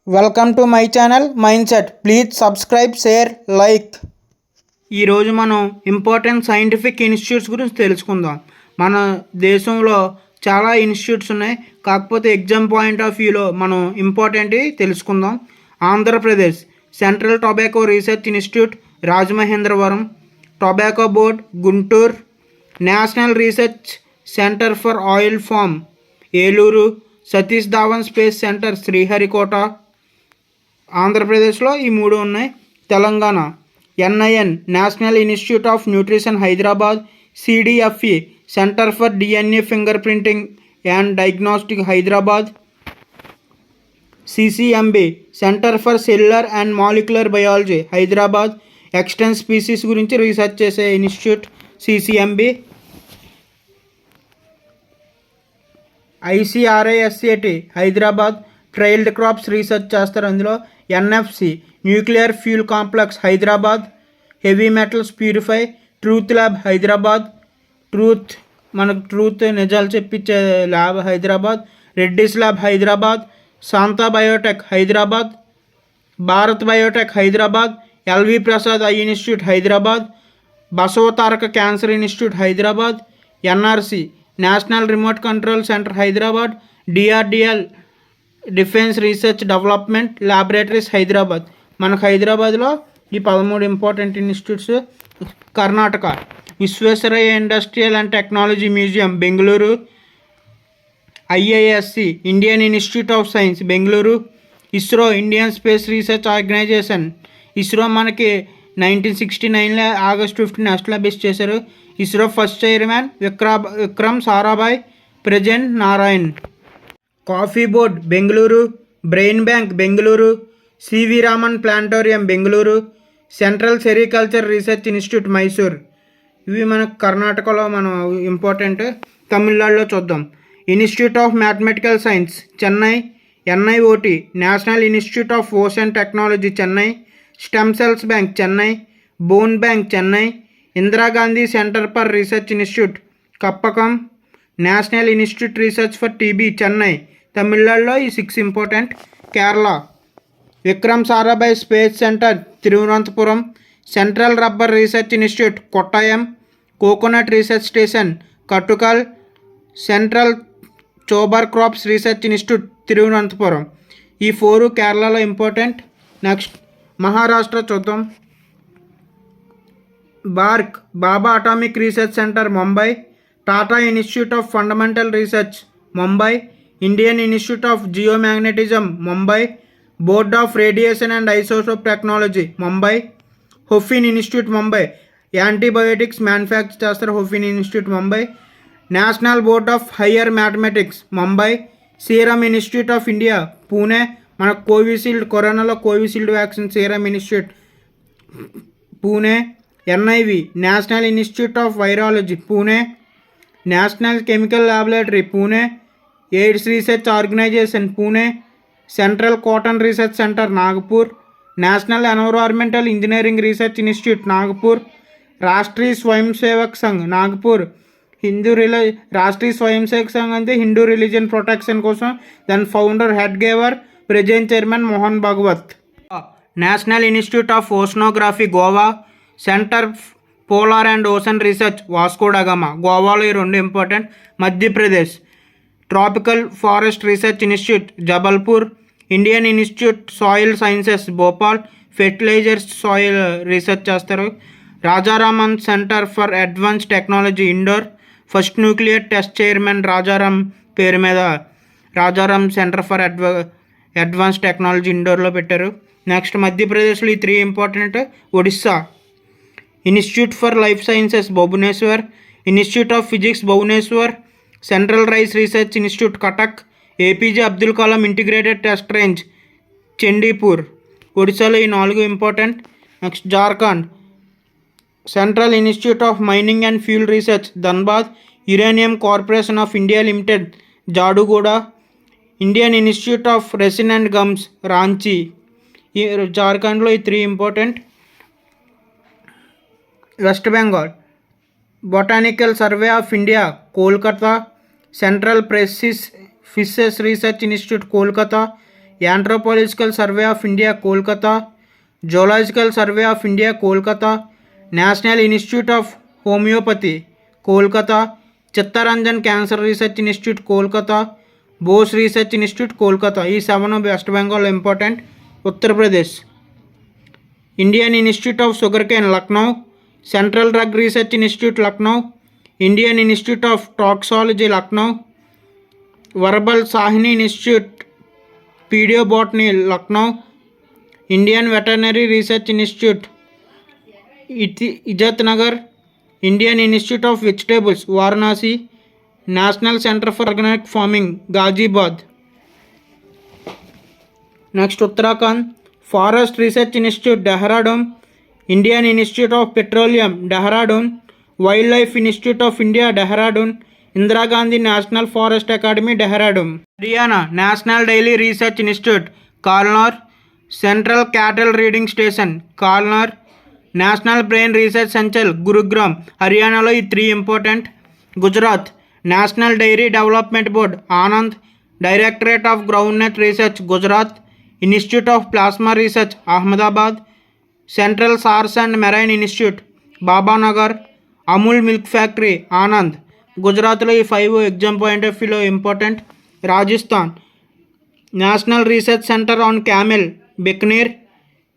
Welcome to my channel mind set. Please subscribe, share, like. ఈరోజు మనం important scientific institutes గురించి తెలుసుకుందాం. మన దేశంలో చాలా ఇన్స్టిట్యూట్స్ ఉన్నాయి, కాకపోతే ఎగ్జామ్ పాయింట్ ఆఫ్ వ్యూలో మనం ఇంపార్టెంట్ తెలుసుకుందాం. Andhra Pradesh central tobacco research institute Rajamahendravaram, tobacco board Guntur, national research centre for oil palm Eluru, Satish Dhawan space centre Sriharikota. ఆంధ్రప్రదేశ్లో ఈ మూడు ఉన్నాయి. Telangana NIN national institute of nutrition Hyderabad, CDFE centre for DNA fingerprinting and diagnostic Hyderabad, CCMB centre for cellular and molecular biology Hyderabad, extinct species గురించి research చేసే institute CCMB. ICRISAT Hyderabad trailed crops research చేస్తారు. అందులో NFC nuclear fuel complex Hyderabad, heavy metals purify truth lab Hyderabad, truth నిజాలు చెప్పించే lab Hyderabad, Reddy's lab Hyderabad, Shantha biotech Hyderabad, Bharat biotech Hyderabad, L V Prasad eye institute Hyderabad, Basavataraka cancer institute Hyderabad, NRC national remote control centre Hyderabad, DRDL defence research development laboratories Hyderabad. మనకు హైదరాబాద్లో ఈ 13 important institutes. Karnataka Visvesvaraya industrial and technology museum Bengaluru, IISc Indian institute of science Bengaluru, ISRO Indian space research organisation. ISRO మనకి 1969లో August 15 establish చేశారు. ISRO first chairman Vikram Sarabhai, present Narayan. Coffee board Bengaluru, brain bank Bengaluru, C V Raman planetarium Bengaluru, central sericulture research institute Mysore. ఇవి మనకు కర్ణాటకలో మనం important. తమిళనాడులో చూద్దాం. Institute of mathematical science Chennai, NIOT national institute of ocean technology Chennai, stem cells bank Chennai, bone bank Chennai, Indira Gandhi centre for research institute Kalpakkam, national institute research for TB Chennai. తమిళనాడులో ఈ 6 important. Kerala Vikram Sarabhai space centre Thiruvananthapuram, central rubber research institute Kottayam, coconut research station Kattukal, central tuber crops research institute Thiruvananthapuram. ఈ 4 కేరళలో important. Next Maharashtra చూద్దాం. BARC Bhabha atomic research centre Mumbai, Tata institute of fundamental research Mumbai, Indian institute of geomagnetism Mumbai, board of radiation and isotope technology Mumbai, Haffkine institute Mumbai antibiotics manufacture చేస్తారు. Haffkine institute Mumbai, national board of higher mathematics Mumbai, serum institute of India Pune. మన Covishield కరోనాలో Covishield vaccine serum institute Pune, NIV national institute of virology Pune, national chemical laboratory Pune, AIDS research organisation Pune, central cotton research centre Nagpur, national environmental engineering research institute Nagpur, Rashtriya Swayam Sevak Sangh Nagpur. Rashtriya Swayam Sevak Sangh అంటే Hindu religion protection కోసం. దాని founder Hedgewar, present chairman Mohan Bhagwat. National institute of oceanography Goa, centre polar and ocean research Vasco da Gama. గోవాలో ఈ 2 important. Madhya Pradesh tropical forest research institute Jabalpur, Indian institute soil sciences Bhopal, fertilizers soil research చేస్తారు. Rajaraman centre for advance technology Indore, first nuclear test chairman Rajaram పేరు మీద Rajaram centre for advance technology ఇండోర్లో పెట్టారు. Next మధ్యప్రదేశ్లో ఈ 3 important. Odissa institute for life sciences Bhubaneswar, institute of physics Bhubaneswar, central rice research institute Cuttack, APJ Abdul Kalam integrated test range Chandipur. ఒడిశాలో ఈ 4 important. Next Jharkhand central institute of mining and fuel research Dhanbad, uranium corporation of India limited Jaduguda, Indian institute of resin and gums Ranchi. ఈ జార్ఖండ్లో ఈ 3 important. West Bengal botanical survey of India Kolkata, central fishes research institute Kolkata, anthropological survey of India Kolkata, zoological survey of India Kolkata, national institute of homeopathy Kolkata, Chittaranjan cancer research institute Kolkata, Bose research institute Kolkata. ఈ 7 west Bengal important. Uttar Pradesh Indian institute of sugar cane Lucknow, central drug research institute Lucknow, Indian institute of toxicology Lucknow, Birbal Sahni institute palaeobotany Lucknow, Indian veterinary research institute Izzat Nagar, Indian institute of vegetables Varanasi, national centre for organic farming Ghaziabad. Next Uttarakhand forest research institute Dehradun, Indian institute of petroleum Dehradun, wildlife institute of India Dehradun, Indira Gandhi national forest academy Dehradun. Haryana national dairy research institute Karnal, central cattle breeding station Karnal, national brain research centre Gurugram. హర్యానాలో ఈ 3 important. Gujarat national dairy development board Anand, directorate of groundnut research Gujarat, institute of plasma research Ahmedabad, central salt and marine institute Bhavnagar, Amul milk factory Anand. గుజరాత్లో ఈ 5 exam point of వ్యూలో important. Rajasthan national research centre on camel Bikaner,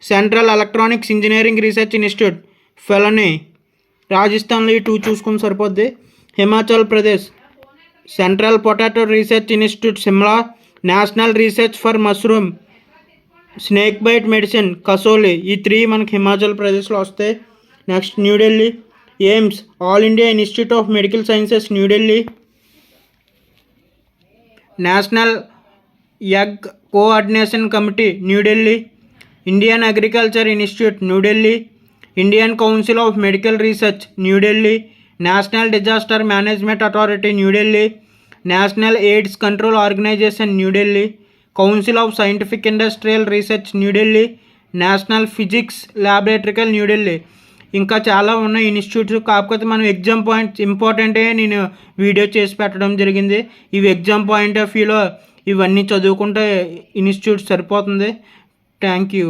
central electronics engineering research institute Pilani. రాజస్థాన్లో ఈ 2 చూసుకుని సరిపోద్ది. Himachal Pradesh central potato research institute Shimla, national research for mushroom snake bite medicine Kasauli. ఈ 3 మనకి హిమాచల్ ప్రదేశ్లో వస్తాయి. Next New Delhi AIIMS all India institute of medical sciences New Delhi, national egg coordination committee New Delhi, Indian agriculture institute New Delhi, Indian council of medical research New Delhi, national disaster management authority New Delhi, national AIDS control organisation New Delhi, council of scientific industrial research New Delhi, national physics ల్యాబొరేటరీకల్ న్యూఢిల్లీ. ఇంకా చాలా ఉన్నాయి institutes. కాకపోతే మనం exam points ఇంపార్టెంటే నేను video చేసి పెట్టడం జరిగింది. ఇవి ఎగ్జామ్ పాయింట్ ఆఫ్ వ్యూలో ఇవన్నీ చదువుకుంటే ఇన్స్టిట్యూట్ సరిపోతుంది. Thank you.